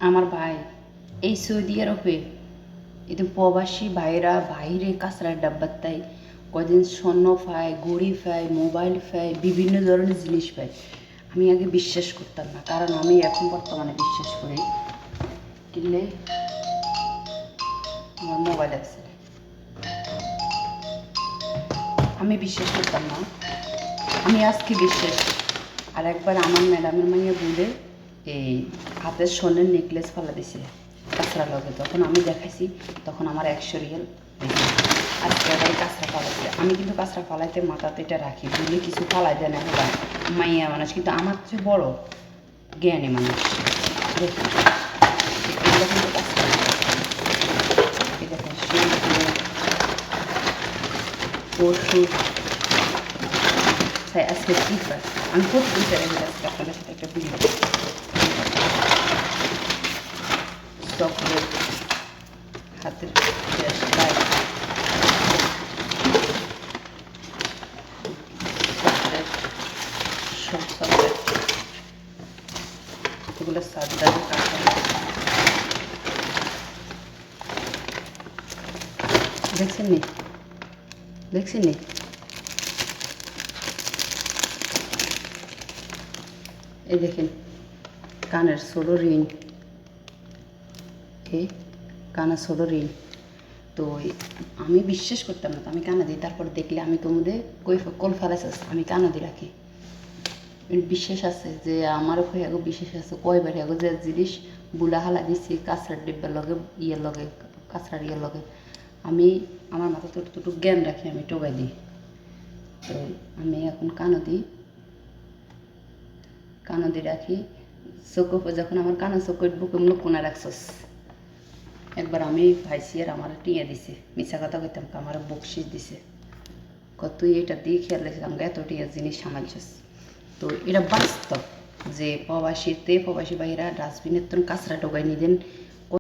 আমার ভাই এই সৌদি আরবে এতে প্রবাসী ভাইরা বাইরে কাঁচরার ডাব্বার তাই কদিন স্বর্ণ পায়, ঘড়ি পায়, মোবাইল পায়, বিভিন্ন ধরনের জিনিস পায়। আমি আগে বিশ্বাস করতাম না, কারণ আমি এখন বর্তমানে বিশ্বাস করি। কিনলে আমার মোবাইল আছে, আমি বিশ্বাস করতাম না, আমি আজকে বিশ্বাস। আর একবার আমার ম্যাডামের মাইয়া বলে এই হাতের স্বর্ণের নেকলেস ফেলা দিছে কাঁচরা লগে, তখন আমি দেখাইছি, তখন আমার 100 রিয়াল দিয়েছে। আর এবারে কাঁচরা ফালাইছে, আমি কিন্তু কাঁচরা ফালাইতে মাথাতে এটা রাখি, বলে কিছু ফালাই দেয় না হবা মাইয়া মানুষ, কিন্তু আমার চেয়ে বড় জ্ঞানী মানুষ। দেখুন এগুলো কিন্তু কাঁচরা, এই দেখেন পরশু আজকে কী হয় আমি প্রতিদিন রেখে যাচ্ছি আপনাদের সাথে একটা ভিডিও। চকলেট, হাতের চকলেট, সব চকলেট, এগুলো সাবধানে কাটা। দেখছেন নি, দেখছেন নি, এই দেখেন কানের ছোটো রিং, এই কানা ছোটো রিং। তো আমি বিশ্বাস করতাম না, তো আমি কানা দিই, তারপর দেখলে আমি তোমাদের কল ফেলাইছিস, আমি কানা দিয়ে রাখি। বিশ্বাস আছে যে আমারও হয়ে বিশ্বাস আছে, কয়বার হয়ে যে জিনিস বুলা হালা দিছি কাঁচরার ডিব্বার লগে ইয়ের লগে, কাঁচরার ইয়ের লগে, আমি আমার মাথা তো জ্ঞান রাখি, আমি টোকাই দিই। তো আমি এখন কানো দিই, কানো দিয়ে রাখি। চোখ যখন আমার কানো চোখ বুকে মূল কোনা রাখছস, একবার আমি ভাইছি আর আমার টিয়া দিছে, মিশা কথা কইতাম, আমার বকশিস দিছে, তুই এটা দিয়ে খেয়াল রাখছিলাম এত টিয়া জিনিস সামালছিস। তো এটা বাস্তব যে প্রবাসী বাইরা ডাস্টবিনের তো কাঁচরা টোকাই নিদেন